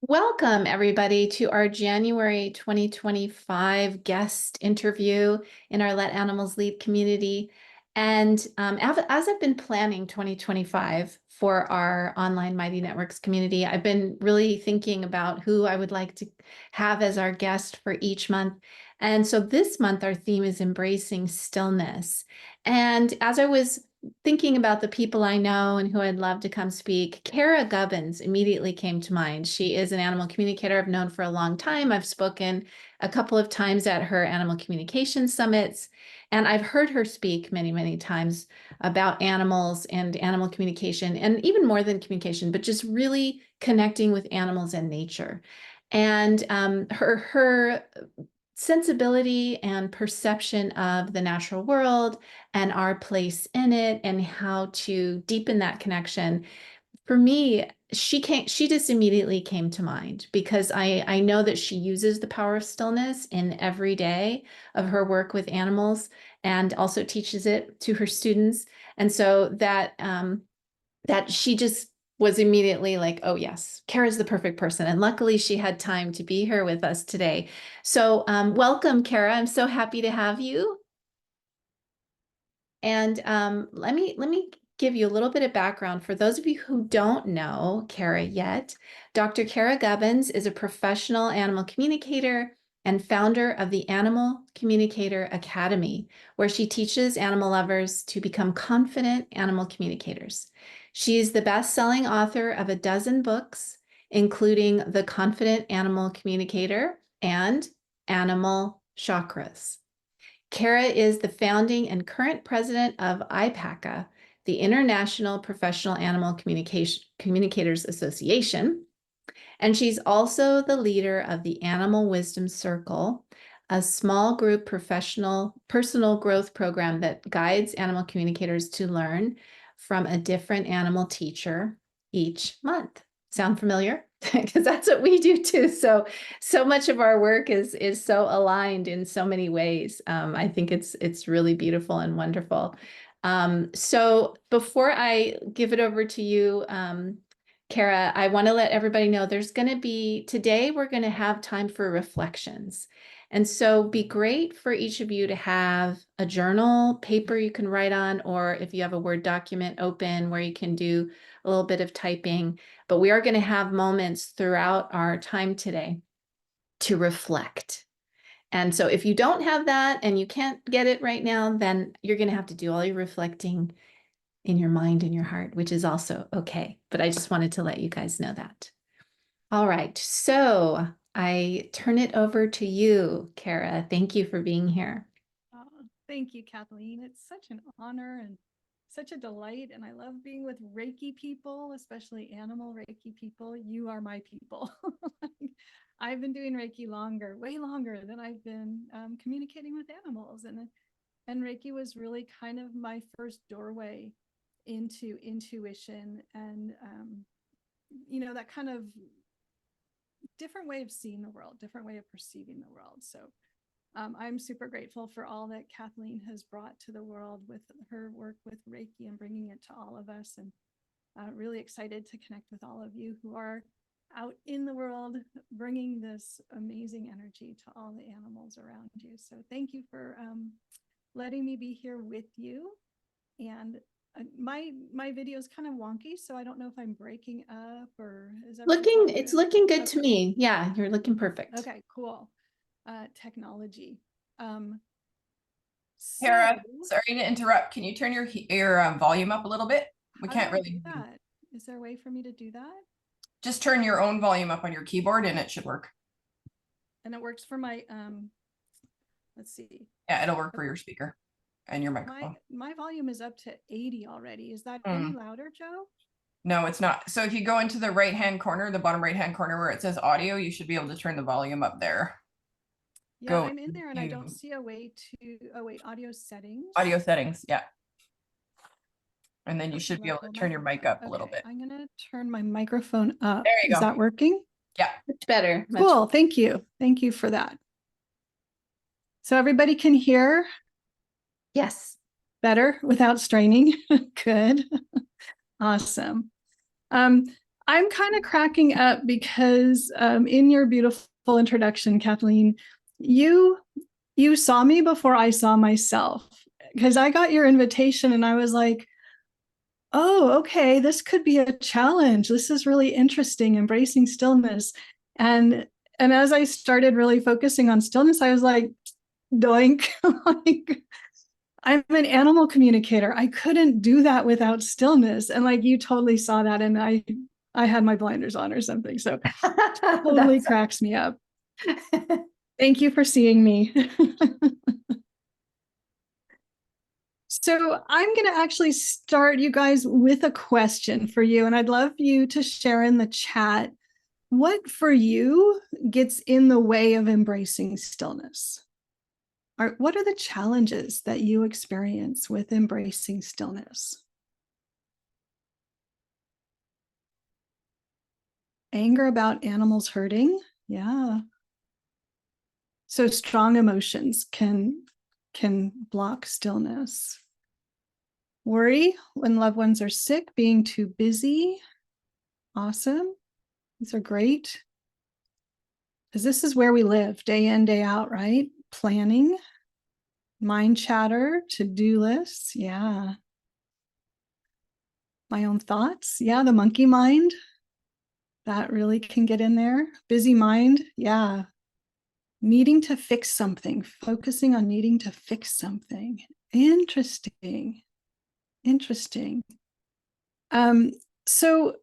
Welcome, everybody, to our January 2025 guest interview in our Let Animals Lead community. And as I've been planning 2025 for our online Mighty Networks community, I've been really thinking about who I would like to have as our guest for each month. And so this month, our theme is embracing stillness. And as I was thinking about the people I know and who I'd love to come speak, Cara Gubbins immediately came to mind. She is an animal communicator I've known for a long time. I've spoken a couple of times at her animal communication summits, and I've heard her speak many, many times about animals and animal communication, and even more than communication, but just really connecting with animals and nature. And her sensibility and perception of the natural world and our place in it and how to deepen that connection. For me, she just immediately came to mind because I know that she uses the power of stillness in every day of her work with animals and also teaches it to her students. And so that she just was immediately like, oh yes, Cara's the perfect person. And luckily she had time to be here with us today. So welcome, Cara. I'm so happy to have you. And let me give you a little bit of background. For those of you who don't know Cara yet, Dr. Cara Gubbins is a professional animal communicator and founder of the Animal Communicator Academy, where she teaches animal lovers to become confident animal communicators. She is the best-selling author of a dozen books, including The Confident Animal Communicator and Animal Chakras. Cara is the founding and current president of IPACA, the International Professional Animal Communicators Association, and she's also the leader of the Animal Wisdom Circle, a small group professional personal growth program that guides animal communicators to learn from a different animal teacher each month. Sound familiar? Because that's what we do too. So much of our work is so aligned in so many ways. I think it's really beautiful and wonderful. So before I give it over to you, Cara, I want to let everybody know today we're going to have time for reflections. And so be great for each of you to have a journal, paper you can write on, or if you have a Word document open where you can do a little bit of typing. But we are going to have moments throughout our time today to reflect. And so if you don't have that and you can't get it right now, then you're going to have to do all your reflecting in your mind and your heart, which is also okay. But I just wanted to let you guys know that. All right, so I turn it over to you, Cara. Thank you for being here. Oh, thank you, Kathleen. It's such an honor and such a delight. And I love being with Reiki people, especially animal Reiki people. You are my people. I've been doing Reiki way longer than I've been communicating with animals. And Reiki was really kind of my first doorway into intuition and, that kind of different way of seeing the world, different way of perceiving the world. So I'm super grateful for all that Kathleen has brought to the world with her work with Reiki and bringing it to all of us. And really excited to connect with all of you who are out in the world, bringing this amazing energy to all the animals around you. So thank you for letting me be here with you. And my video is kind of wonky, so I don't know if I'm breaking up or is everything It's good? looking good to Okay. me. Yeah, you're looking perfect. Okay, cool. Technology. Cara, So sorry to interrupt. Can you turn your volume up a little bit? We how can't do I really. do that? Is there a way for me to do that? Just turn your own volume up on your keyboard and it should work. And it works for my let's see. Yeah, it'll work for your speaker and your microphone. My volume is up to 80 already. Is that any louder, Joe? No, it's not. So if you go into the right-hand corner, the bottom right-hand corner where it says audio, you should be able to turn the volume up there. Yeah, I'm in there and I don't see a way to, oh wait, audio settings. Audio settings, yeah. And then you should be able to turn your mic up a little bit. I'm gonna turn my microphone up. There you go. Is that working? Yeah. Much better. Cool, thank you. Thank you for that. So everybody can hear? Yes. Better without straining. Good. Awesome. I'm kind of cracking up because in your beautiful introduction, Kathleen, you saw me before I saw myself, because I got your invitation and I was like, oh, okay, this could be a challenge. This is really interesting, embracing stillness. And as I started really focusing on stillness, I was like, doink, like, I'm an animal communicator. I couldn't do that without stillness. And like, you totally saw that. And I had my blinders on or something. So totally cracks me up. Thank you for seeing me. So I'm going to actually start, you guys, with a question for you. And I'd love you to share in the chat, what for you gets in the way of embracing stillness? What are the challenges that you experience with embracing stillness? Anger about animals hurting. Yeah. So strong emotions can block stillness. Worry when loved ones are sick, being too busy. Awesome. These are great. Because this is where we live day in, day out, right? Planning, mind chatter, to-do lists. Yeah. My own thoughts. Yeah, the monkey mind. That really can get in there. Busy mind. Yeah. Needing to fix something, focusing on needing to fix something. Interesting. Interesting. So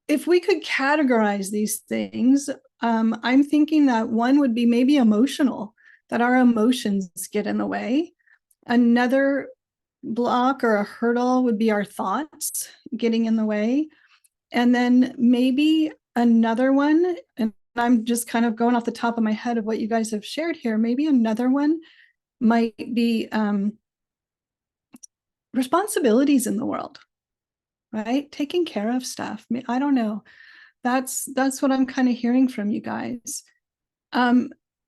if we could categorize these things, I'm thinking that one would be maybe emotional, that our emotions get in the way. Another block or a hurdle would be our thoughts getting in the way. And then maybe another one, and I'm just kind of going off the top of my head of what you guys have shared here, maybe another one might be responsibilities in the world, right? Taking care of stuff. I don't know. That's what I'm kind of hearing from you guys.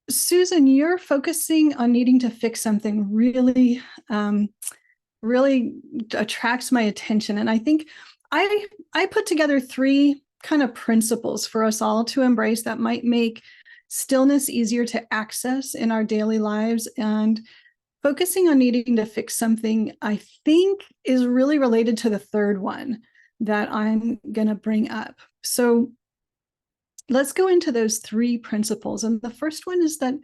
Susan, you're focusing on needing to fix something really, really attracts my attention. And I think I put together 3 kind of principles for us all to embrace that might make stillness easier to access in our daily lives. And focusing on needing to fix something, I think, is really related to the third one that I'm going to bring up. So let's go into those 3 principles. And the first one is that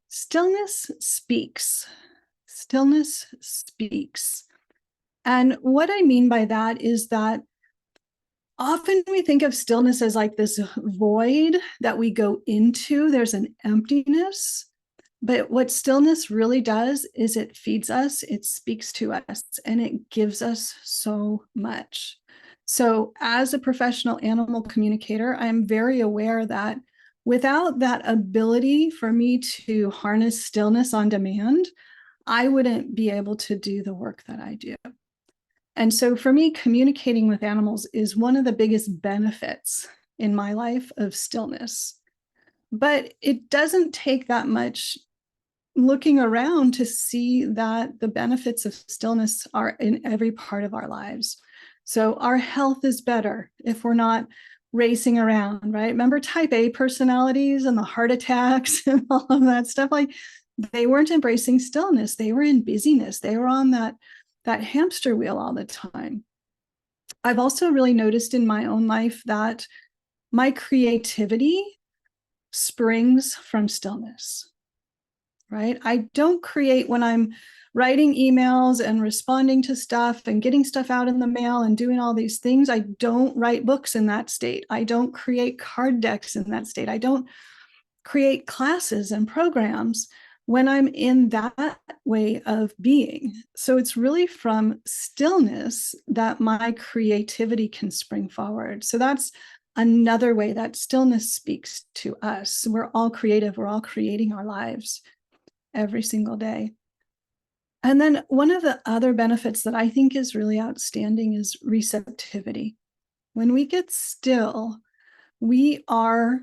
stillness speaks. Stillness speaks. And what I mean by that is that often we think of stillness as like this void that we go into. There's an emptiness. But what stillness really does is it feeds us, it speaks to us, and it gives us so much. So as a professional animal communicator, I'm very aware that without that ability for me to harness stillness on demand, I wouldn't be able to do the work that I do. And so for me, communicating with animals is one of the biggest benefits in my life of stillness. But it doesn't take that much looking around to see that the benefits of stillness are in every part of our lives. So our health is better if we're not racing around, right? Remember type A personalities and the heart attacks and all of that stuff? Like, they weren't embracing stillness. They were in busyness. They were on that hamster wheel all the time. I've also really noticed in my own life that my creativity springs from stillness, right? I don't create when I'm writing emails and responding to stuff and getting stuff out in the mail and doing all these things. I don't write books in that state. I don't create card decks in that state. I don't create classes and programs when I'm in that way of being. So it's really from stillness that my creativity can spring forward. So that's another way that stillness speaks to us. We're all creative. We're all creating our lives every single day. And then one of the other benefits that I think is really outstanding is receptivity. When we get still, we are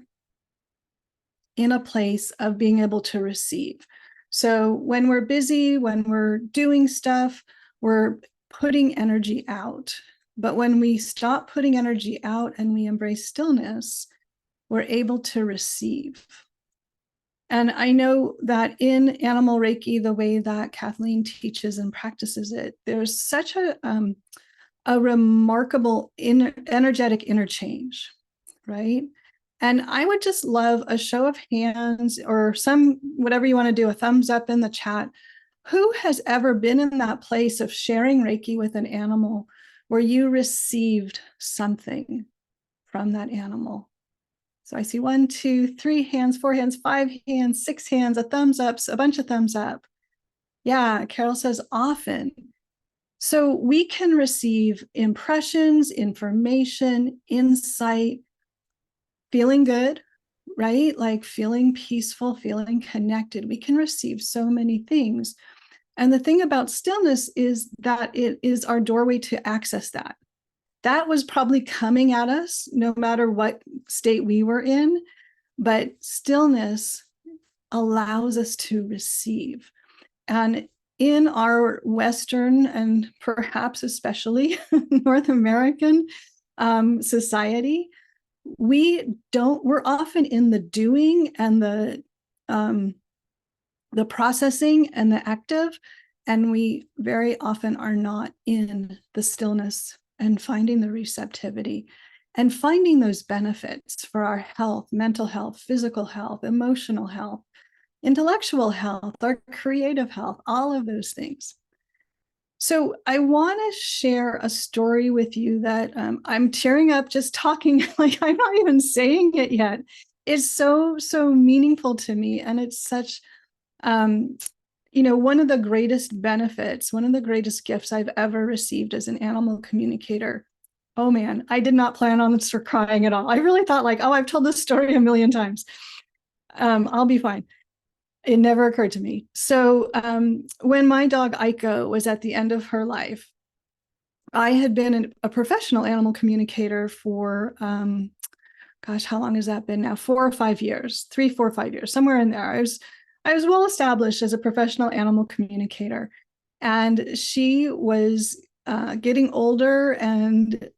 in a place of being able to receive. So when we're busy, when we're doing stuff, we're putting energy out. But when we stop putting energy out and we embrace stillness, we're able to receive. And I know that in Animal Reiki, the way that Kathleen teaches and practices it, there's such a remarkable energetic interchange, right? And I would just love a show of hands or some, whatever you want to do, a thumbs up in the chat. Who has ever been in that place of sharing Reiki with an animal where you received something from that animal? So I see 1, 2, 3 hands, 4 hands, 5 hands, 6 hands, a thumbs up, a bunch of thumbs up. Yeah, Carol says often. So we can receive impressions, information, insight, feeling good, right? Like feeling peaceful, feeling connected. We can receive so many things. And the thing about stillness is that it is our doorway to access that. That was probably coming at us no matter what state we were in, but stillness allows us to receive. And in our Western and perhaps especially North American society, we're often in the doing and the processing and the active, and we very often are not in the stillness and finding the receptivity and finding those benefits for our health, mental health, physical health, emotional health, intellectual health, our creative health, all of those things. So I want to share a story with you that I'm tearing up just talking, like I'm not even saying it yet. It's so meaningful to me. And it's such, one of the greatest benefits, one of the greatest gifts I've ever received as an animal communicator. Oh man, I did not plan on this or crying at all. I really thought like, oh, I've told this story a million times. I'll be fine. It never occurred to me. So when my dog Aiko was at the end of her life, I had been a professional animal communicator for, gosh, how long has that been now? 4 or 5 years, 3, 4, 5 years, somewhere in there. I was well established as a professional animal communicator, and she was getting older and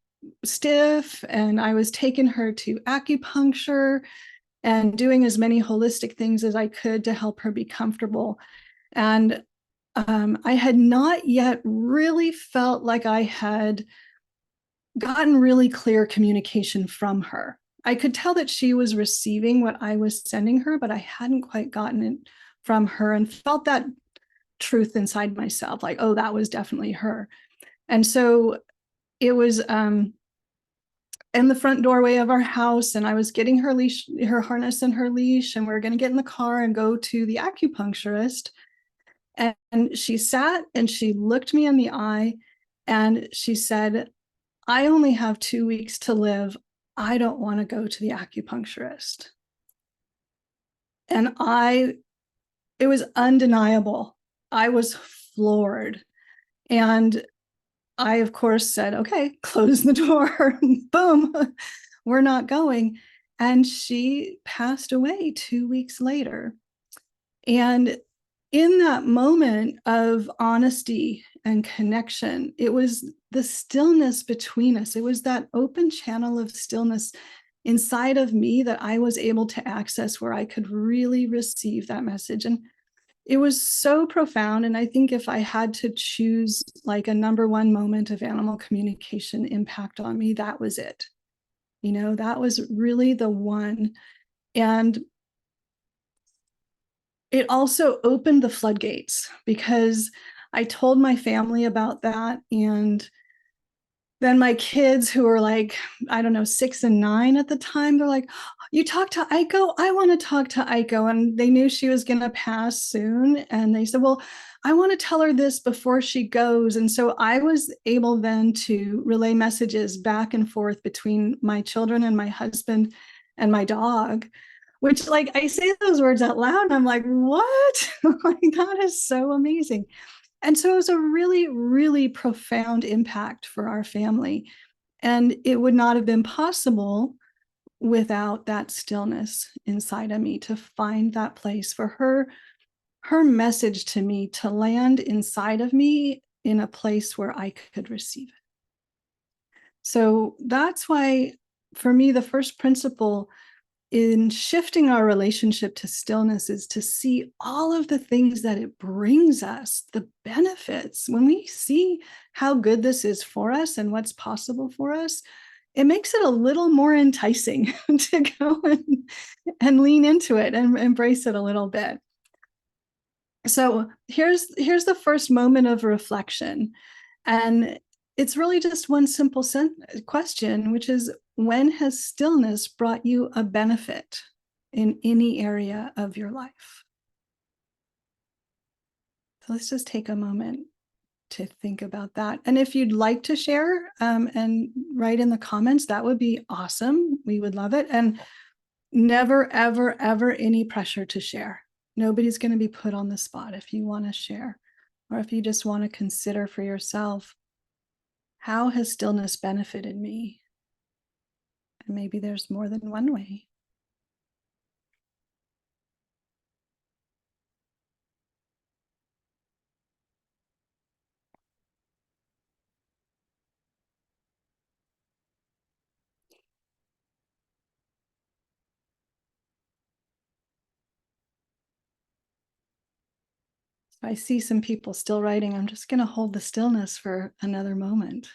stiff, and I was taking her to acupuncture and doing as many holistic things as I could to help her be comfortable. And I had not yet really felt like I had gotten really clear communication from her. I could tell that she was receiving what I was sending her, but I hadn't quite gotten it from her and felt that truth inside myself, like, oh, that was definitely her. And so it was in the front doorway of our house, and I was getting her leash, her harness and her leash, and we were going to get in the car and go to the acupuncturist. And she sat and she looked me in the eye and she said, I only have 2 weeks to live. I don't want to go to the acupuncturist. And it was undeniable. I was floored. And I, of course, said, okay, close the door. Boom, we're not going. And she passed away 2 weeks later. And in that moment of honesty and connection, it was the stillness between us. It was that open channel of stillness inside of me that I was able to access, where I could really receive that message. And it was so profound. And I think if I had to choose like a number one moment of animal communication impact on me, that was it. That was really the one. And it also opened the floodgates, because I told my family about that. And then my kids, who were like, I don't know, 6 and 9 at the time, they're like, you talk to Aiko? I want to talk to Aiko. And they knew she was going to pass soon. And they said, well, I want to tell her this before she goes. And so I was able then to relay messages back and forth between my children and my husband and my dog, which, like, I say those words out loud and I'm like, what? Like, that is so amazing. And so it was a really, really profound impact for our family. And it would not have been possible without that stillness inside of me, to find that place for her message to me to land inside of me in a place where I could receive it. So that's why, for me, the first principle in shifting our relationship to stillness is to see all of the things that it brings us, the benefits. When we see how good this is for us and what's possible for us, it makes it a little more enticing to go and lean into it and embrace it a little bit. So here's the first moment of reflection. And it's really just one simple question, which is, when has stillness brought you a benefit in any area of your life? So let's just take a moment to think about that. And if you'd like to share and write in the comments, that would be awesome. We would love it. And never, ever, ever any pressure to share. Nobody's going to be put on the spot if you want to share, or if you just want to consider for yourself, how has stillness benefited me? And maybe there's more than one way. I see some people still writing. I'm just going to hold the stillness for another moment.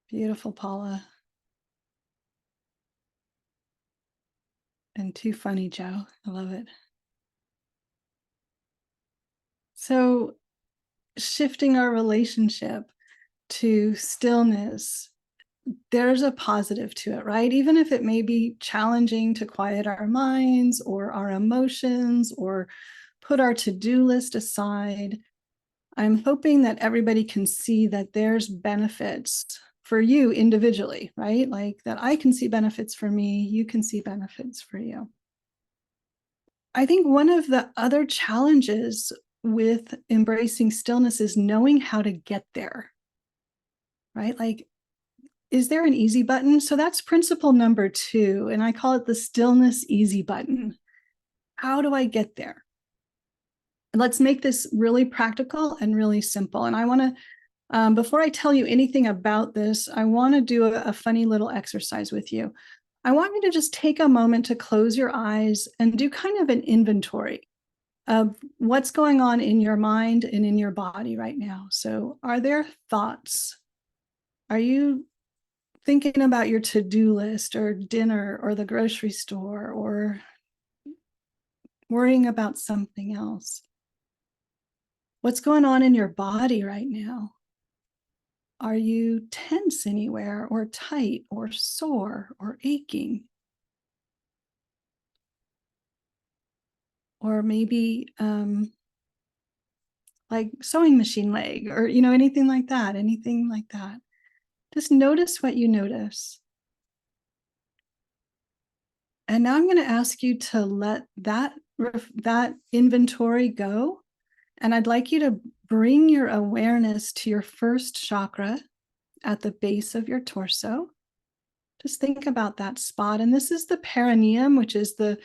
Beautiful, Paula. And too funny, Joe. I love it. So, shifting our relationship to stillness, there's a positive to it, right? Even if it may be challenging to quiet our minds or our emotions or put our to-do list aside, I'm hoping that everybody can see that there's benefits for you individually, right? Like that I can see benefits for me, you can see benefits for you. I think one of the other challenges with embracing stillness is knowing how to get there, right? Like, is there an easy button? So that's principle number 2, and I call it the stillness easy button. How do I get there? And let's make this really practical and really simple. And I want to, before I tell you anything about this, I want to do a funny little exercise with you. I want you to just take a moment to close your eyes and do kind of an inventory of what's going on in your mind and in your body right now. So are there thoughts? Are you thinking about your to-do list or dinner or the grocery store or worrying about something else? What's going on in your body right now? Are you tense anywhere or tight or sore or aching? Or maybe like sewing machine leg or, anything like that, Just notice what you notice. And now I'm going to ask you to let that inventory go. And I'd like you to bring your awareness to your first chakra at the base of your torso. Just think about that spot. And this is the perineum, which is the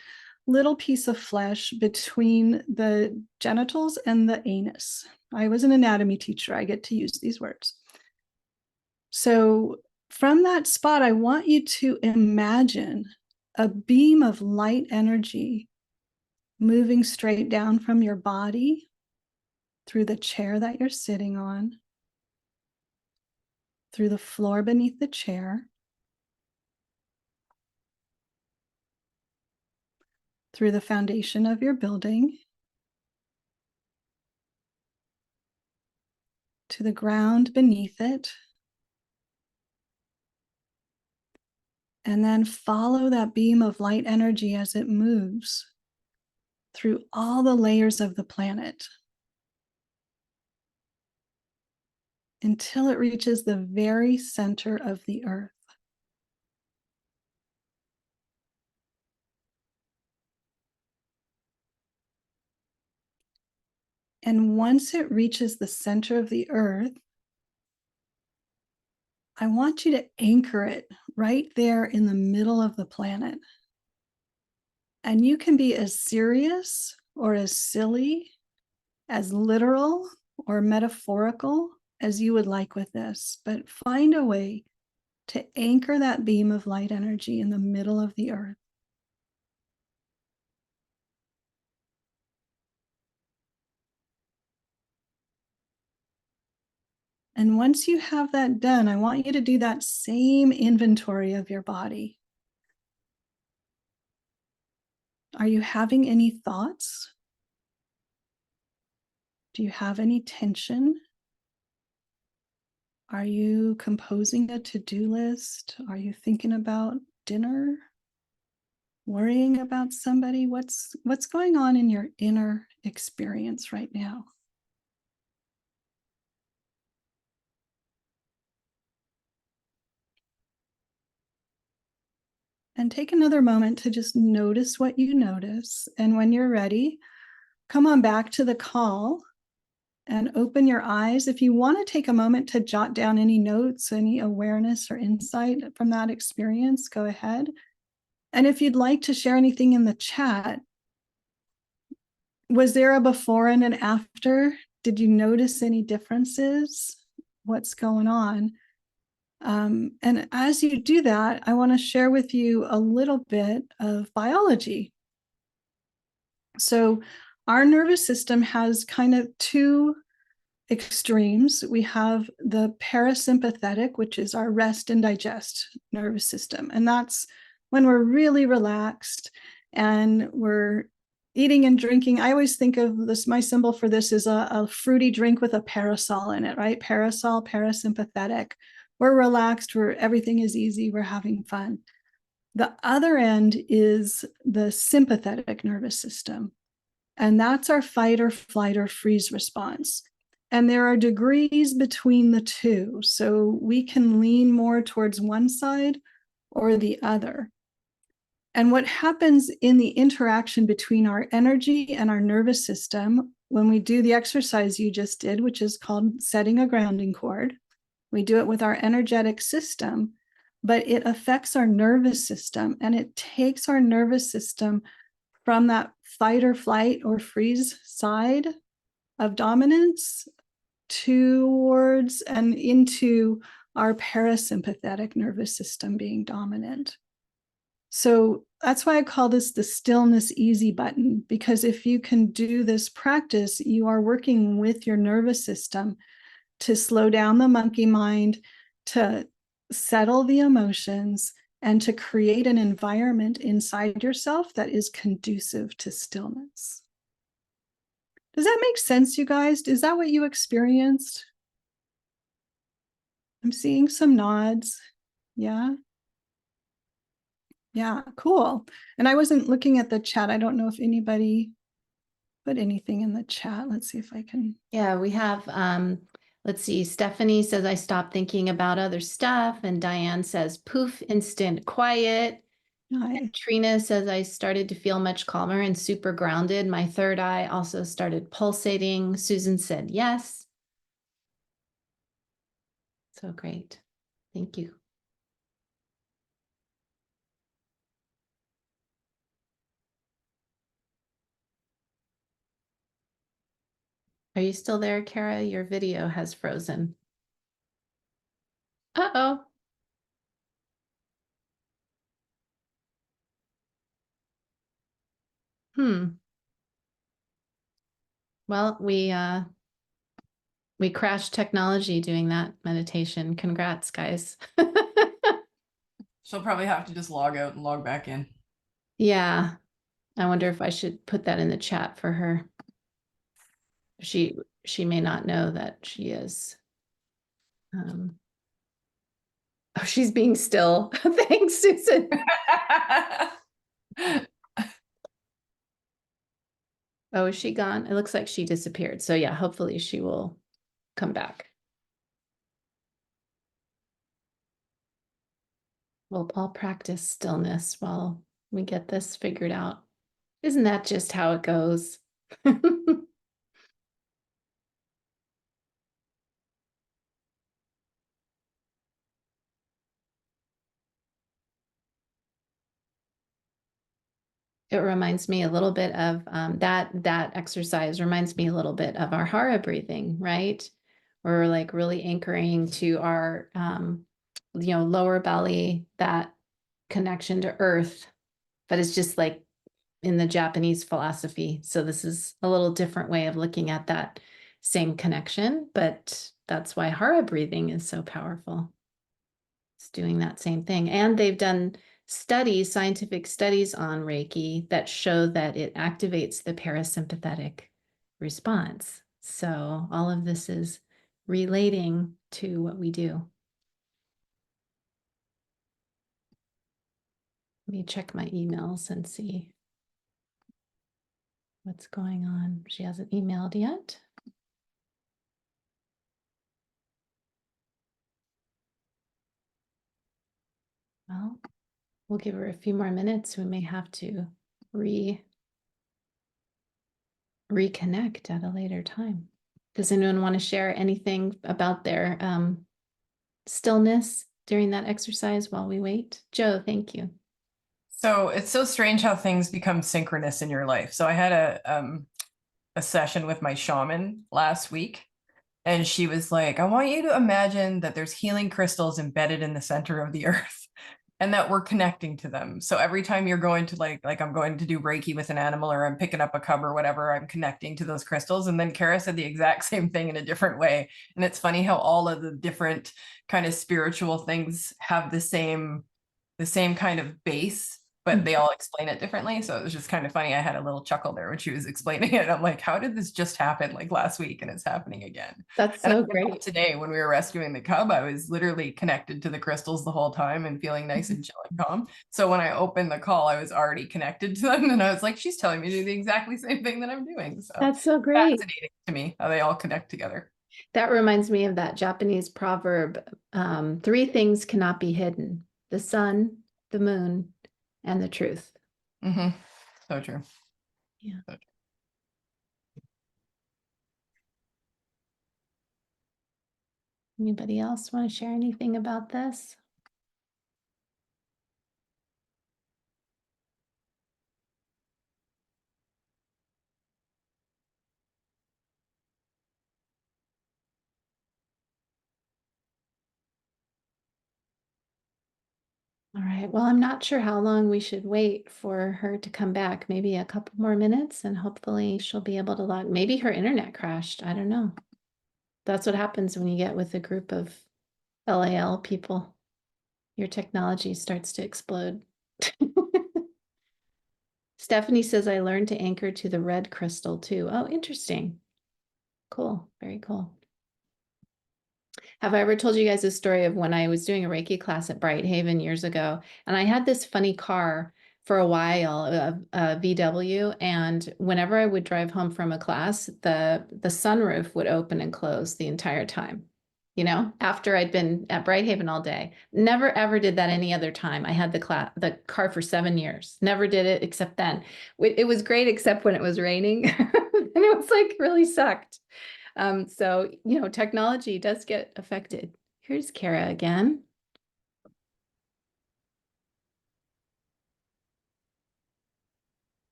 little piece of flesh between the genitals and the anus. I was an anatomy teacher. I get to use these words. So from that spot, I want you to imagine a beam of light energy moving straight down from your body through the chair that you're sitting on, through the floor beneath the chair, through the foundation of your building, to the ground beneath it, and then follow that beam of light energy as it moves through all the layers of the planet until it reaches the very center of the earth. And once it reaches the center of the earth, I want you to anchor it right there in the middle of the planet. And you can be as serious or as silly as literal or metaphorical as you would like with this, but find a way to anchor that beam of light energy in the middle of the earth. And once you have that done, I want you to do that same inventory of your body. Are you having any thoughts? Do you have any tension? Are you composing a to-do list? Are you thinking about dinner? Worrying about somebody? What's going on in your inner experience right now? And take another moment to just notice what you notice. And when you're ready, come on back to the call and open your eyes. If you want to take a moment to jot down any notes, any awareness or insight from that experience, go ahead. And if you'd like to share anything in the chat, was there a before and an after? Did you notice any differences? What's going on? And as you do that, I want to share with you a little bit of biology. So our nervous system has kind of two extremes. We have the parasympathetic, which is our rest and digest nervous system. And that's when we're really relaxed and we're eating and drinking. I always think of this, my symbol for this is a fruity drink with a parasol in it, right? Parasol, parasympathetic. We're relaxed, everything is easy, we're having fun. The other end is the sympathetic nervous system. And that's our fight or flight or freeze response. And there are degrees between the two. So we can lean more towards one side or the other. And what happens in the interaction between our energy and our nervous system when we do the exercise you just did, which is called setting a grounding cord, we do it with our energetic system, but it affects our nervous system and it takes our nervous system from that fight or flight or freeze side of dominance towards and into our parasympathetic nervous system being dominant. So that's why I call this the stillness easy button, because if you can do this practice, you are working with your nervous system to slow down the monkey mind, to settle the emotions, and to create an environment inside yourself that is conducive to stillness. Does that make sense, you guys? Is that what you experienced? I'm seeing some nods. Yeah. Yeah, cool. And I wasn't looking at the chat. I don't know if anybody put anything in the chat. Let's see if I can. Yeah, we have, let's see, Stephanie says I stopped thinking about other stuff, and Diane says poof, instant quiet. Hi. Trina says I started to feel much calmer and super grounded. My third eye also started pulsating. Susan said yes. So great. Thank you. Are you still there, Cara? Your video has frozen. Uh-oh. Well, we crashed technology doing that meditation. Congrats, guys. She'll probably have to just log out and log back in. Yeah. I wonder if I should put that in the chat for her. She may not know that she is. Oh, she's being still. Thanks, Susan. Oh, is she gone? It looks like she disappeared. So yeah, hopefully she will come back. We'll all practice stillness while we get this figured out. Isn't that just how it goes? It reminds me a little bit of that exercise reminds me a little bit of our Hara breathing, right? We're like really anchoring to our lower belly, that connection to earth, but it's just like in the Japanese philosophy. So this is a little different way of looking at that same connection, but that's why Hara breathing is so powerful. It's doing that same thing. And they've done studies, scientific studies on Reiki that show that it activates the parasympathetic response. So all of this is relating to what we do. Let me check my emails and see what's going on. She hasn't emailed yet. Well, we'll give her a few more minutes. We may have to reconnect at a later time. Does anyone want to share anything about their stillness during that exercise while we wait? Joe, thank you. So it's so strange how things become synchronous in your life. So I had a session with my shaman last week, and she was like, I want you to imagine that there's healing crystals embedded in the center of the earth and that we're connecting to them. So every time you're going to like I'm going to do Reiki with an animal, or I'm picking up a cub or whatever, I'm connecting to those crystals. And then Cara said the exact same thing in a different way. And it's funny how all of the different kind of spiritual things have the same kind of base, but they all explain it differently. So it was just kind of funny. I had a little chuckle there when she was explaining it. I'm like, how did this just happen like last week and it's happening again? That's And so I great. today when we were rescuing the cub, I was literally connected to the crystals the whole time and feeling nice and chill and calm. So when I opened the call, I was already connected to them, and I was like, she's telling me to do the exactly same thing that I'm doing. So That's so great. fascinating to me how they all connect together. That reminds me of that Japanese proverb, three things cannot be hidden: the sun, the moon, and the truth. Mm-hmm. So true. Yeah. So true. Anybody else want to share anything about this? All right, well, I'm not sure how long we should wait for her to come back. Maybe a couple more minutes, and hopefully she'll be able to log. Maybe her internet crashed. I don't know. That's what happens when you get with a group of LAL people. Your technology starts to explode. Stephanie says, I learned to anchor to the red crystal too. Oh, interesting. Cool. Very cool. Have I ever told you guys a story of when I was doing a Reiki class at Brighthaven years ago, and I had this funny car for a while, a VW, and whenever I would drive home from a class, the sunroof would open and close the entire time. You know, after I'd been at Brighthaven all day. Never ever did that any other time. I had the car for 7 years. Never did it except then. It was great except when it was raining. And it was like really sucked. So, technology does get affected. Here's Cara again.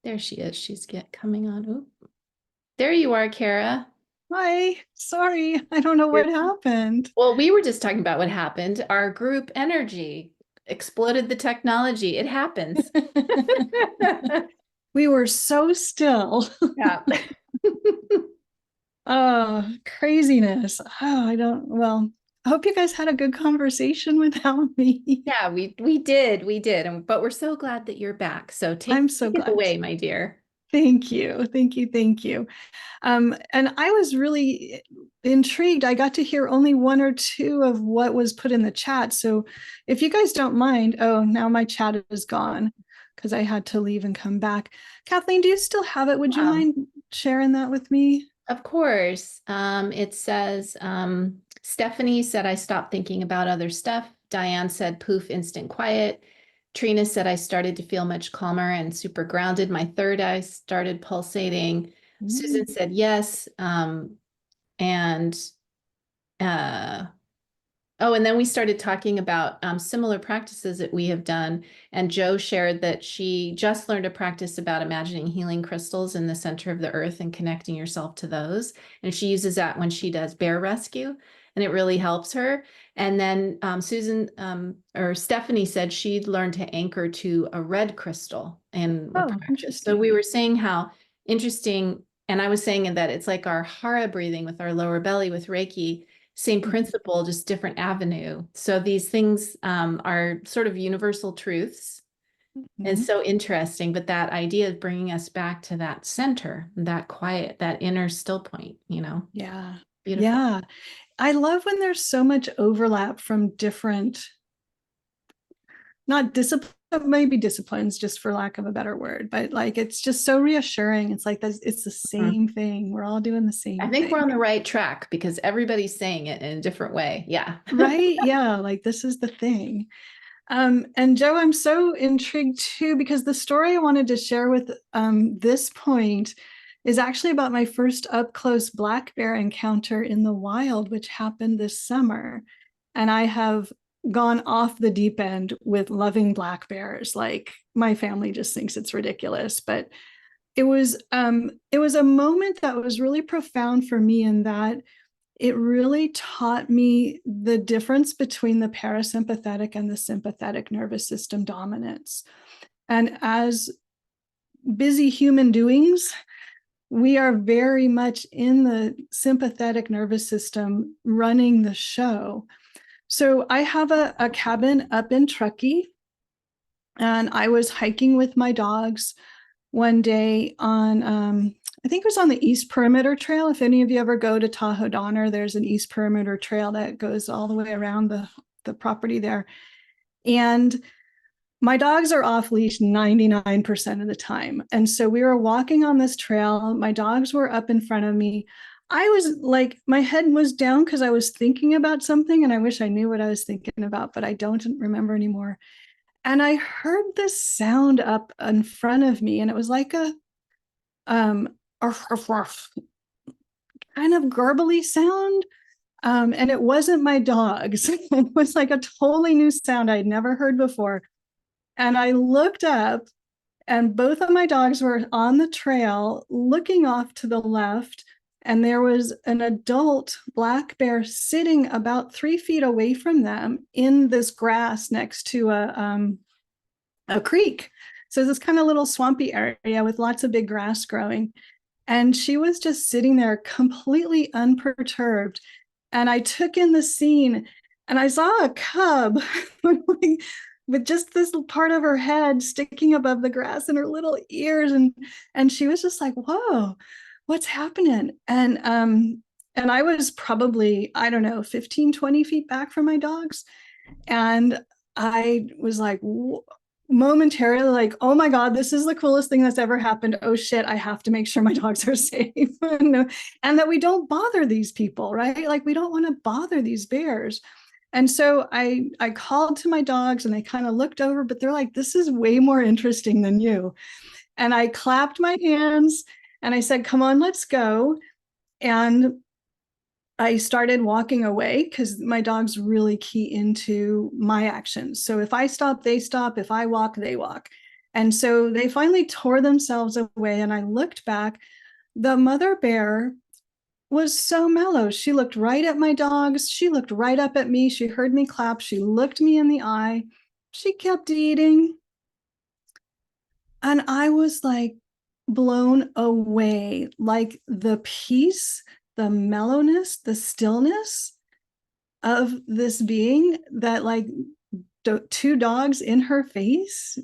There she is. She's coming on. Oop. There you are, Cara. Hi, sorry, I don't know what happened. Well, we were just talking about what happened. Our group energy exploded the technology. It happens. We were so still. Yeah. Oh, craziness. Well, I hope you guys had a good conversation without me. Yeah, we did. But we're so glad that you're back. So I'm so take it glad. away, my dear. Thank you. Thank you. Thank you. And I was really intrigued. I got to hear only one or two of what was put in the chat. So if you guys don't mind, oh, now my chat is gone because I had to leave and come back. Kathleen, do you still have it? Would you mind sharing that with me? Of course. It says, Stephanie said, I stopped thinking about other stuff. Diane said, poof, instant quiet. Trina said, I started to feel much calmer and super grounded. My third eye started pulsating. Susan said, yes. And Oh, and then we started talking about similar practices that we have done. And Joe shared that she just learned a practice about imagining healing crystals in the center of the earth and connecting yourself to those. And she uses that when she does bear rescue, and it really helps her. And then Susan or Stephanie said she'd learned to anchor to a red crystal in the Oh, practice. So interesting. we were saying how interesting, and I was saying that it's like our hara breathing with our lower belly with Reiki. Same principle, just different avenue. So these things are sort of universal truths. And Mhm. so interesting, but that idea of bringing us back to that center, that quiet, that inner still point, Yeah. beautiful. Yeah. I love when there's so much overlap from different, not discipline, maybe disciplines, just for lack of a better word, but like it's just so reassuring. It's like it's the Mhm. same thing. We're all doing the I same think we're thing. on the right track because everybody's saying it in a different way. Yeah. Right? Yeah, like this is the thing. And Joe, I'm so intrigued too, because the story I wanted to share with this point is actually about my first up close black bear encounter in the wild, which happened this summer. And I have gone off the deep end with loving black bears. Like my family just thinks it's ridiculous, but it was a moment that was really profound for me in that it really taught me the difference between the parasympathetic and the sympathetic nervous system dominance. And as busy human doings, we are very much in the sympathetic nervous system running the show. So I have a cabin up in Truckee, and I was hiking with my dogs one day on I think it was on the East Perimeter Trail. If any of you ever go to Tahoe Donner, there's an East Perimeter Trail that goes all the way around the property there. And my dogs are off leash 99% of the time. And so we were walking on this trail. My dogs were up in front of me. I was like, my head was down because I was thinking about something, and I wish I knew what I was thinking about, but I don't remember anymore. And I heard this sound up in front of me, and it was like a arf, arf, arf, kind of garbly sound. And it wasn't my dogs. It was like a totally new sound I'd never heard before. And I looked up, and both of my dogs were on the trail looking off to the left. And there was an adult black bear sitting about 3 feet away from them in this grass next to a creek. So this kind of little swampy area with lots of big grass growing. And she was just sitting there completely unperturbed. And I took in the scene, and I saw a cub with just this part of her head sticking above the grass and her little ears. And she was just like, whoa, what's happening? And I was probably, I don't know, 15, 20 feet back from my dogs. And I was like, momentarily like, oh my God, this is the coolest thing that's ever happened. Oh shit, I have to make sure my dogs are safe. And that we don't bother these people, right? Like we don't want to bother these bears. And so I called to my dogs, and they kind of looked over, but they're like, this is way more interesting than you. And I clapped my hands and I said, come on, let's go. And I started walking away because my dogs really key into my actions. So if I stop, they stop. If I walk, they walk. And so they finally tore themselves away. And I looked back. The mother bear was so mellow. She looked right at my dogs. She looked right up at me. She heard me clap. She looked me in the eye. She kept eating. And I was like blown away, like the peace, the mellowness, the stillness of this being that, like, two dogs in her face.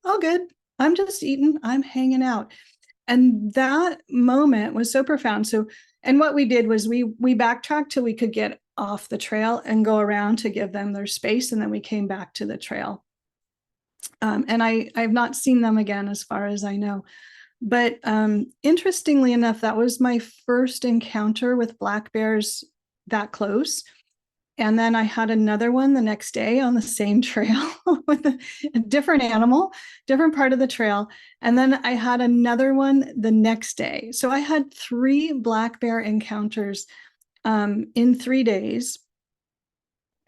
All good. I'm just eating. I'm hanging out. And that moment was so profound. So, and what we did was we backtracked till we could get off the trail and go around to give them their space. And then we came back to the trail. And I've not seen them again as far as I know. But interestingly enough, that was my first encounter with black bears that close. And then I had another one the next day on the same trail with a different animal, different part of the trail. And then I had another one the next day. So I had 3 black bear encounters in 3 days.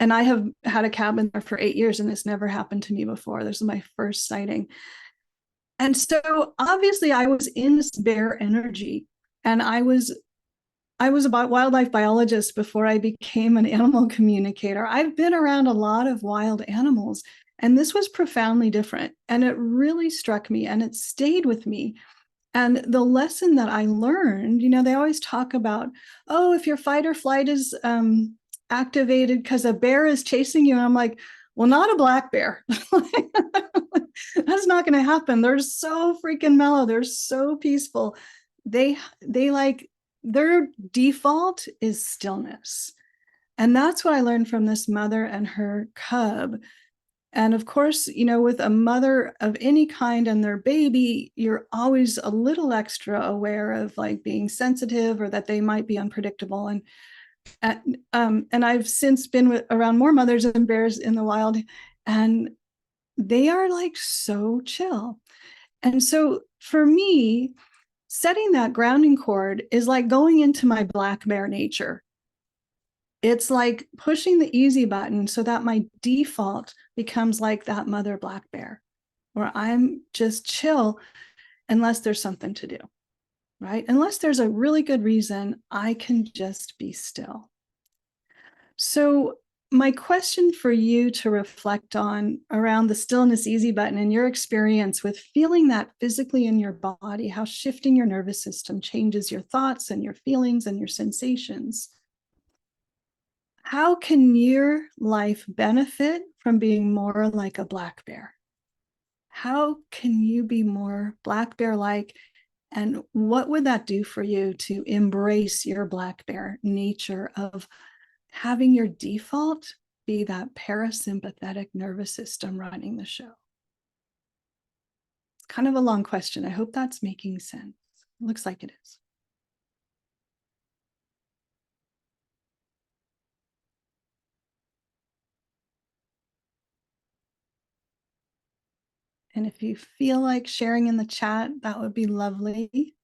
And I have had a cabin there for 8 years, and it's never happened to me before. This is my first sighting. And so obviously I was in this bear energy, and I was a wildlife biologist before I became an animal communicator. I've been around a lot of wild animals, and this was profoundly different. And it really struck me, and it stayed with me. And the lesson that I learned, they always talk about, oh, if your fight or flight is activated because a bear is chasing you. And I'm like, well, not a black bear. That's not going to happen. They're so freaking mellow. They're so peaceful. They like, their default is stillness. And that's what I learned from this mother and her cub. And of course, with a mother of any kind and their baby, you're always a little extra aware of like being sensitive or that they might be unpredictable. And I've since been around more mothers and bears in the wild, and they are like so chill. And so for me, setting that grounding cord is like going into my black bear nature. It's like pushing the easy button so that my default becomes like that mother black bear, where I'm just chill unless there's something to do, right? Unless there's a really good reason, I can just be still. So my question for you to reflect on around the stillness easy button and your experience with feeling that physically in your body, how shifting your nervous system changes your thoughts and your feelings and your sensations. How can your life benefit from being more like a black bear? How can you be more black bear-like? And what would that do for you to embrace your black bear nature of having your default be that parasympathetic nervous system running the show? It's kind of a long question. I hope that's making sense. It looks like it is. And if you feel like sharing in the chat, that would be lovely.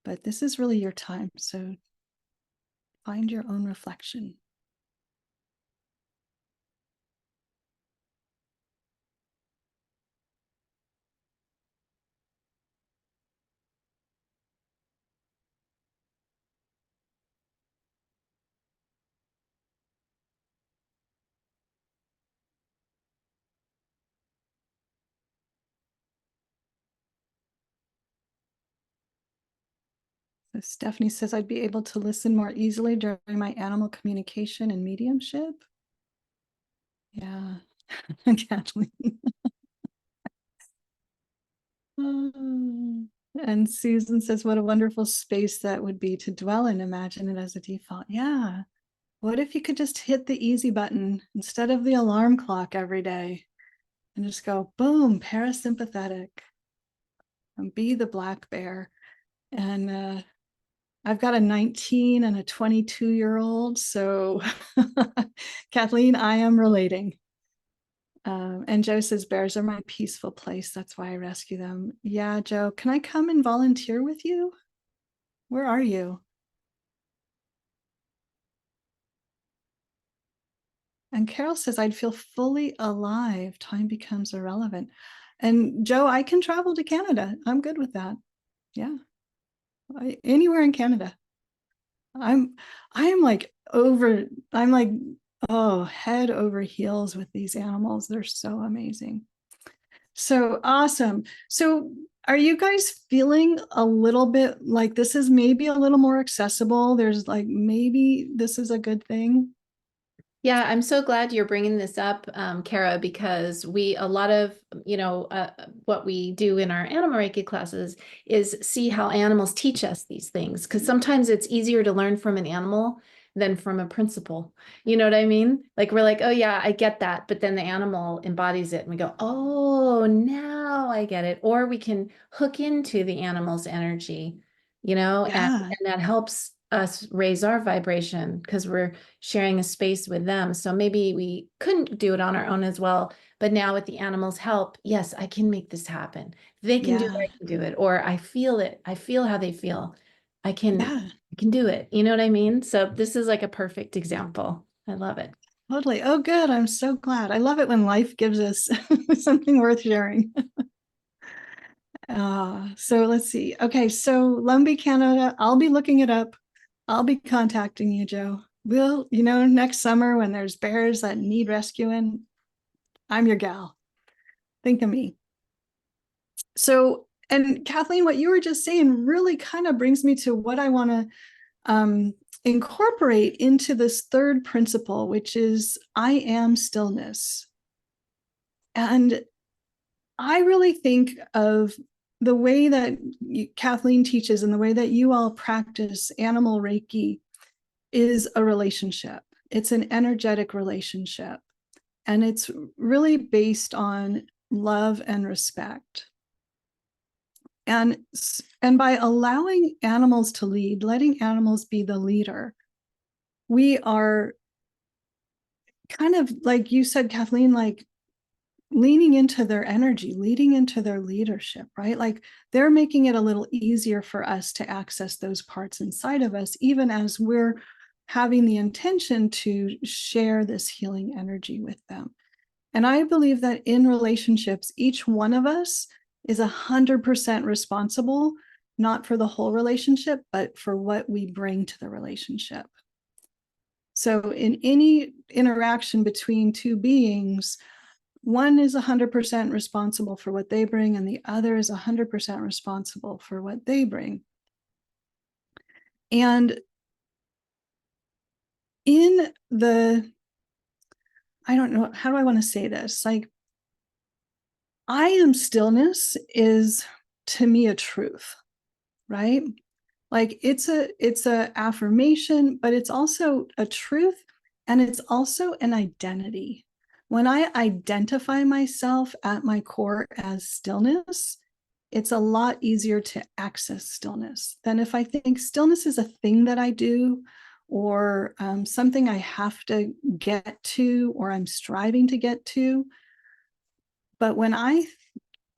But this is really your time, so find your own reflection. So Stephanie says, I'd be able to listen more easily during my animal communication and mediumship. Yeah, Kathleen. And Susan says, what a wonderful space that would be to dwell in. Imagine it as a default. Yeah. What if you could just hit the easy button instead of the alarm clock every day and just go, boom, parasympathetic, and be the black bear. And I've got a 19 and a 22-year-old. So Kathleen, I am relating. And Joe says, bears are my peaceful place. That's why I rescue them. Yeah, Joe, can I come and volunteer with you? Where are you? And Carol says, I'd feel fully alive. Time becomes irrelevant. And Joe, I can travel to Canada. I'm good with that. Yeah. Anywhere in Canada. I'm like head over heels with these animals. They're so amazing. So awesome. So are you guys feeling a little bit like this is maybe a little more accessible? There's like, maybe this is a good thing. Yeah, I'm so glad you're bringing this up, Cara, because a lot of, what we do in our animal Reiki classes is see how animals teach us these things. Because sometimes it's easier to learn from an animal than from a principal. You know what I mean? Like we're like, oh yeah, I get that. But then the animal embodies it and we go, oh, now I get it. Or we can hook into the animal's energy, and that helps us raise our vibration because we're sharing a space with them. So maybe we couldn't do it on our own as well. But now with the animals' help, yes, I can make this happen. They can do it, I can do it. Or I feel it. I feel how they feel. I can Yeah, do it. You know what I mean? So this is like a perfect example. I love it. totally. Oh, good. I'm so glad. I love it when life gives us something worth sharing. So let's see. Okay, so Lumbee, Canada, I'll be looking it up. I'll be contacting you, Joe. We'll, next summer when there's bears that need rescuing, I'm your gal. Think of me. So, and Kathleen, what you were just saying really kind of brings me to what I want to incorporate into this third principle, which is I am stillness. And I really think of the way that Kathleen teaches and the way that you all practice animal Reiki is a relationship. It's an energetic relationship. And it's really based on love and respect. And by allowing animals to lead, letting animals be the leader, we are kind of, like you said, Kathleen, like leaning into their energy, leading into their leadership, right? Like they're making it a little easier for us to access those parts inside of us, even as we're having the intention to share this healing energy with them. And I believe that in relationships, each one of us is 100% responsible, not for the whole relationship, but for what we bring to the relationship. So in any interaction between two beings, one is 100% responsible for what they bring, and the other is 100% responsible for what they bring. And in the, I don't know, how do I want to say this? Like, I am stillness is to me a truth, right? Like it's a affirmation, but it's also a truth, and it's also an identity. When I identify myself at my core as stillness, it's a lot easier to access stillness than if I think stillness is a thing that I do, or something I have to get to, or I'm striving to get to. But when I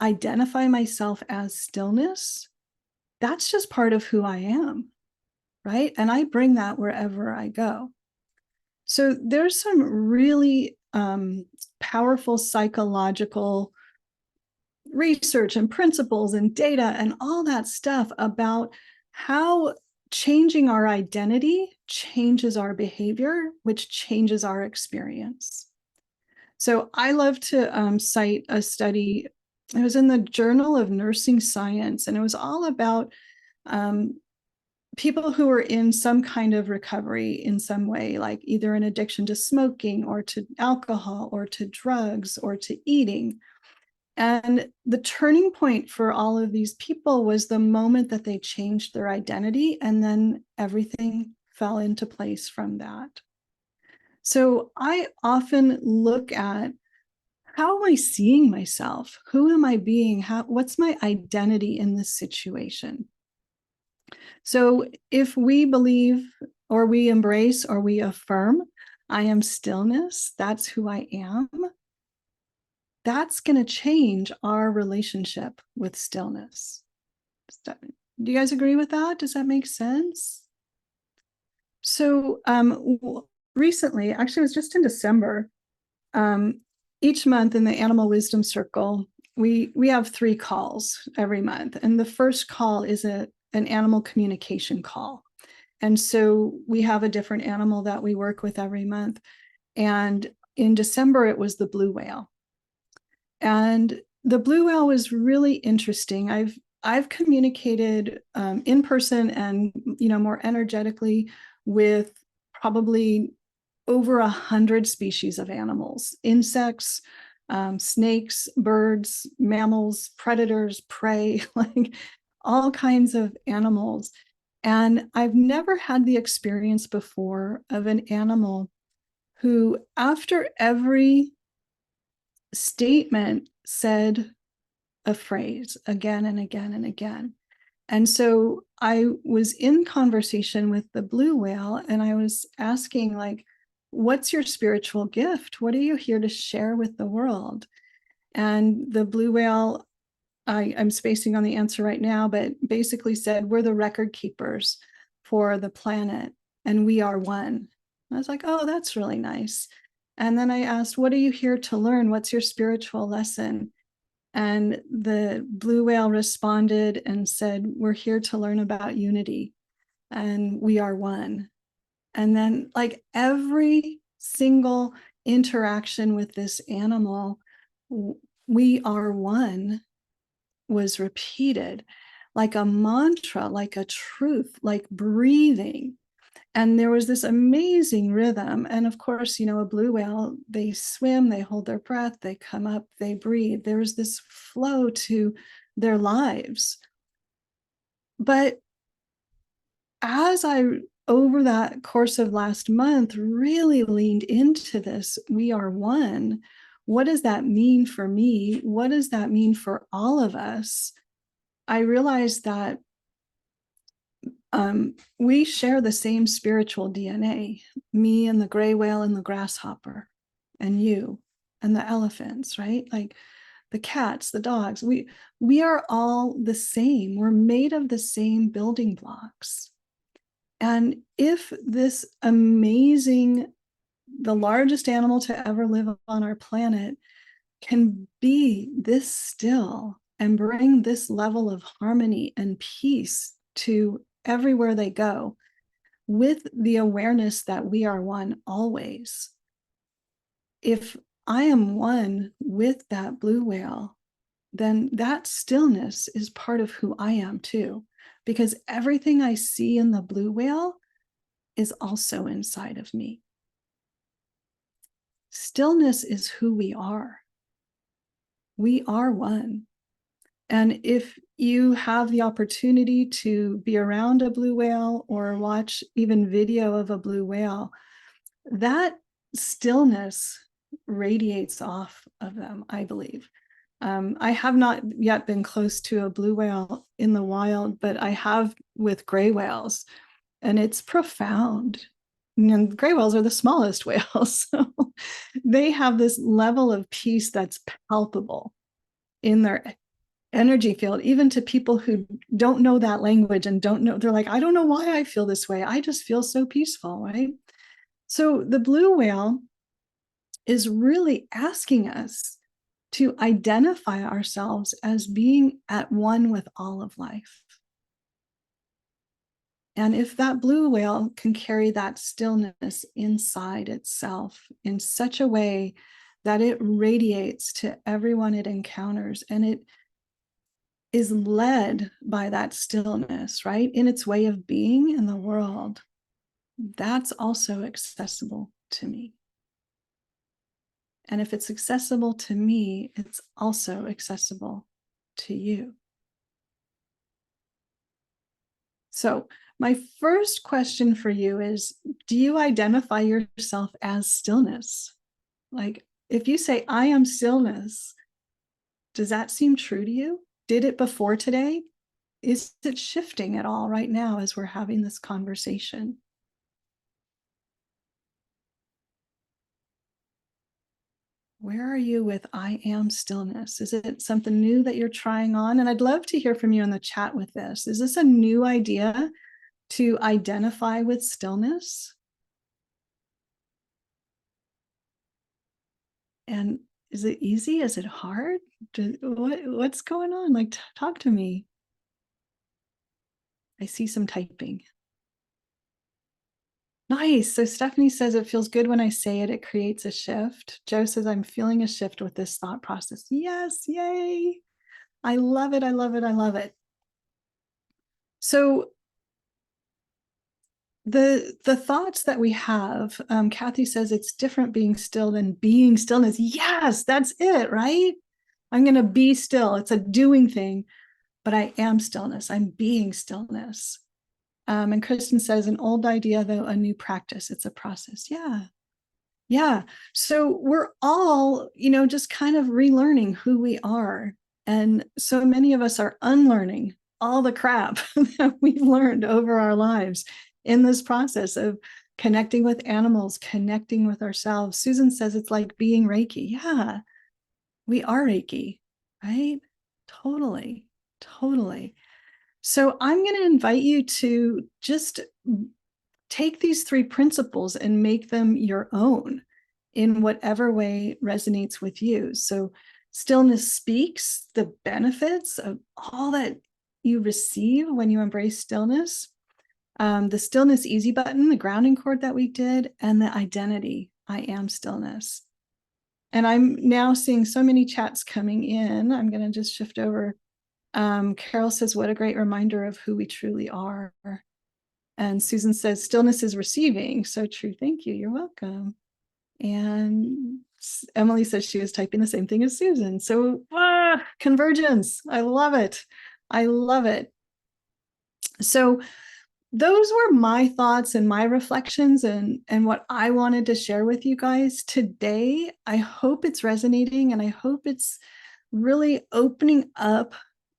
identify myself as stillness, that's just part of who I am, right? And I bring that wherever I go. So there's some really powerful psychological research and principles and data and all that stuff about how changing our identity changes our behavior, which changes our experience. So I love to cite a study. It was in the Journal of Nursing Science, and it was all about people who were in some kind of recovery in some way, like either an addiction to smoking or to alcohol or to drugs or to eating. And the turning point for all of these people was the moment that they changed their identity, and then everything fell into place from that. So I often look at, how am I seeing myself? Who am I being? What's my identity in this situation? So if we believe, or we embrace, or we affirm, I am stillness, that's who I am, that's going to change our relationship with stillness. Do you guys agree with that? Does that make sense? So recently, actually it was just in December, each month in the Animal Wisdom Circle, we have 3 calls every month. And the first call is an animal communication call. And so we have a different animal that we work with every month. And in December, it was the blue whale. And the blue whale was really interesting. I've communicated in person and more energetically with probably over 100 species of animals, insects, snakes, birds, mammals, predators, prey, like all kinds of animals. And I've never had the experience before of an animal who, after every statement, said a phrase again and again and again. And so I was in conversation with the blue whale, and I was asking, like, what's your spiritual gift? What are you here to share with the world? And the blue whale I'm spacing on the answer right now, but basically said, we're the record keepers for the planet and we are one. I was like, oh, that's really nice. And then I asked, what are you here to learn? What's your spiritual lesson? And the blue whale responded and said, we're here to learn about unity and we are one. And then, like, every single interaction with this animal, we are one, was repeated like a mantra, like a truth, like breathing. And there was this amazing rhythm. And of course, you know, a blue whale, they swim, they hold their breath, they come up, they breathe. There was this flow to their lives. But as I, over that course of last month, really leaned into this, we are one. What does that mean for me? What does that mean for all of us? I realized that we share the same spiritual DNA, me and the gray whale and the grasshopper, and you and the elephants, right? Like the cats, the dogs, we are all the same. We're made of the same building blocks. And if this amazing, the largest animal to ever live on our planet can be this still and bring this level of harmony and peace to everywhere they go, with the awareness that we are one always. If I am one with that blue whale, then that stillness is part of who I am too, because everything I see in the blue whale is also inside of me. Stillness is who we are. We are one. And if you have the opportunity to be around a blue whale or watch even video of a blue whale, that stillness radiates off of them, I believe. I have not yet been close to a blue whale in the wild, but I have with gray whales, and it's profound. And gray whales are the smallest whales, so they have this level of peace that's palpable in their energy field, even to people who don't know that language and don't know. They're like, I don't know why I feel this way. I just feel so peaceful, right? So the blue whale is really asking us to identify ourselves as being at one with all of life. And if that blue whale can carry that stillness inside itself in such a way that it radiates to everyone it encounters, and it is led by that stillness, right, in its way of being in the world, that's also accessible to me. And if it's accessible to me, it's also accessible to you. So my first question for you is, do you identify yourself as stillness? Like, if you say, I am stillness, does that seem true to you? Did it before today? Is it shifting at all right now as we're having this conversation? Where are you with I am stillness? Is it something new that you're trying on? And I'd love to hear from you in the chat with this. Is this a new idea to identify with stillness? And is it easy? Is it hard? What's going on? Like, talk to me. I see some typing. Nice. So Stephanie says it feels good when I say it. It creates a shift. Joe says I'm feeling a shift with this thought process. Yes. Yay. I love it. I love it. I love it. So the thoughts that we have, Kathy says it's different being still than being stillness. Yes, that's it, right? I'm going to be still. It's a doing thing, but I am stillness. I'm being stillness. And Kristen says an old idea, though, a new practice. It's a process. Yeah. Yeah. So we're all, just kind of relearning who we are. And so many of us are unlearning all the crap that we've learned over our lives in this process of connecting with animals, connecting with ourselves. Susan says it's like being Reiki. Yeah, we are Reiki, right? Totally. Totally. So I'm going to invite you to just take these 3 principles and make them your own in whatever way resonates with you. So stillness speaks the benefits of all that you receive when you embrace stillness. The stillness easy button, the grounding cord that we did, and the identity, I am stillness. And I'm now seeing so many chats coming in. I'm going to just shift over. Carol says, what a great reminder of who we truly are. And Susan says, stillness is receiving. So true. Thank you. You're welcome. And Emily says she was typing the same thing as Susan. So convergence. I love it. I love it. So those were my thoughts and my reflections and what I wanted to share with you guys today. I hope it's resonating, and I hope it's really opening up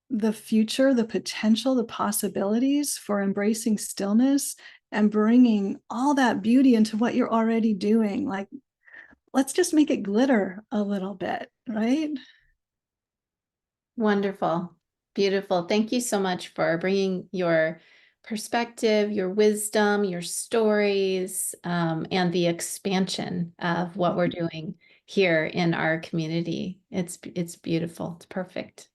the future, the potential, the possibilities for embracing stillness and bringing all that beauty into what you're already doing. Like, let's just make it glitter a little bit, right? Wonderful. Beautiful. Thank you so much for bringing your perspective, your wisdom, your stories, and the expansion of what we're doing here in our community. It's beautiful. It's perfect.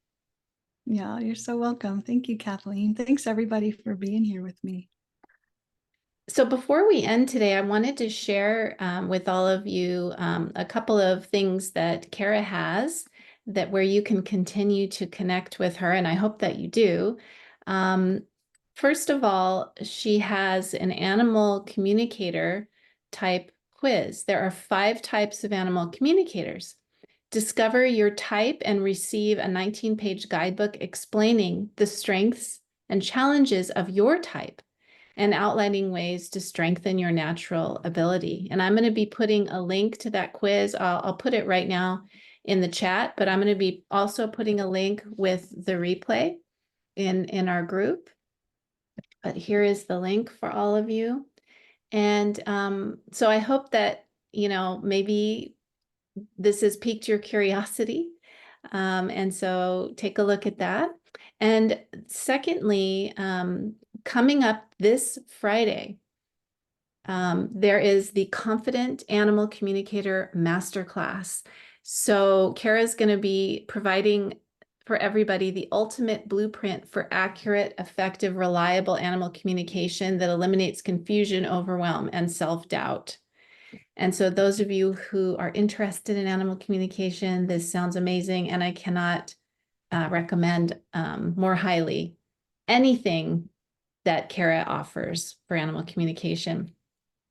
Yeah, you're so welcome. Thank you, Kathleen. Thanks everybody for being here with me. So before we end today, I wanted to share with all of you a couple of things that Cara has that where you can continue to connect with her, and I hope that you do. First of all, she has an animal communicator type quiz. There are 5 types of animal communicators. Discover your type and receive a 19-page guidebook explaining the strengths and challenges of your type and outlining ways to strengthen your natural ability. And I'm going to be putting a link to that quiz. I'll put it right now in the chat, but I'm going to be also putting a link with the replay in our group. But here is the link for all of you. And so I hope that, maybe this has piqued your curiosity. And so take a look at that. And secondly, coming up this Friday, there is the Confident Animal Communicator Masterclass. So Cara's going to be providing for everybody the ultimate blueprint for accurate, effective, reliable animal communication that eliminates confusion, overwhelm, and self-doubt. And so those of you who are interested in animal communication, this sounds amazing, and I cannot recommend more highly anything that Cara offers for animal communication.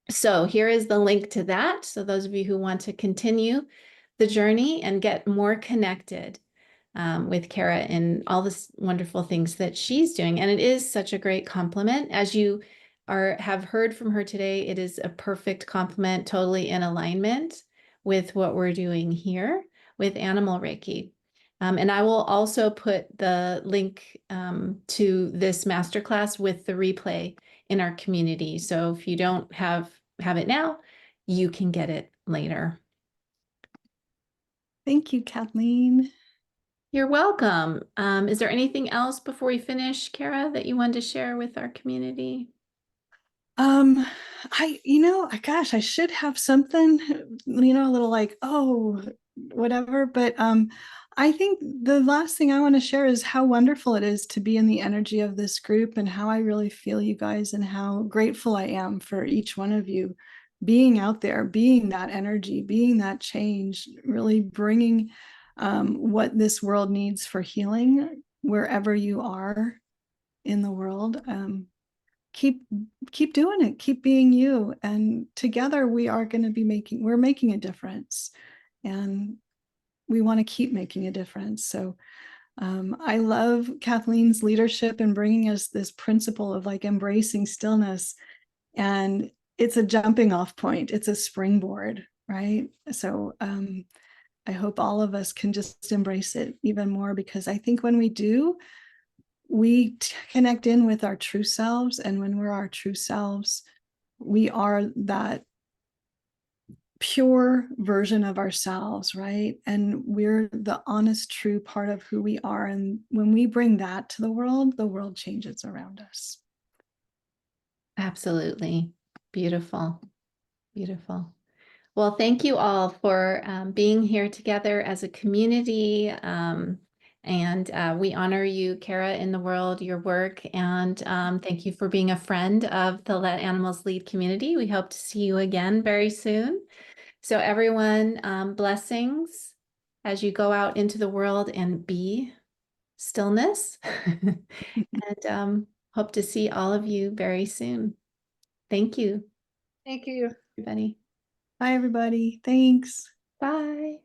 So here is the link to that. So those of you who want to continue the journey and get more connected with Cara and all the wonderful things that she's doing. And it is such a great compliment. As you have heard from her today, it is a perfect complement, totally in alignment with what we're doing here with Animal Reiki. And I will also put the link to this masterclass with the replay in our community. So if you don't have it now, you can get it later. Thank you, Kathleen. You're welcome. Is there anything else before we finish, Cara, that you wanted to share with our community? Gosh, I should have something, a little like, oh, whatever. But I think the last thing I want to share is how wonderful it is to be in the energy of this group and how I really feel you guys and how grateful I am for each one of you being out there, being that energy, being that change, really bringing what this world needs for healing wherever you are in the world. Keep doing it, keep being you, and together we're making a difference, and we want to keep making a difference. So I love Kathleen's leadership in bringing us this principle of like embracing stillness, and it's a jumping off point, it's a springboard, right? So I hope all of us can just embrace it even more, because I think when we do, we connect in with our true selves. And when we're our true selves, we are that pure version of ourselves, right? And we're the honest, true part of who we are. And when we bring that to the world changes around us. Absolutely. Beautiful. Beautiful. Well, thank you all for being here together as a community. And we honor you, Cara, in the world, your work. And thank you for being a friend of the Let Animals Lead community. We hope to see you again very soon. So everyone, blessings as you go out into the world and be stillness. And hope to see all of you very soon. Thank you, Thank you. everybody. Bye, everybody. Thanks. Bye.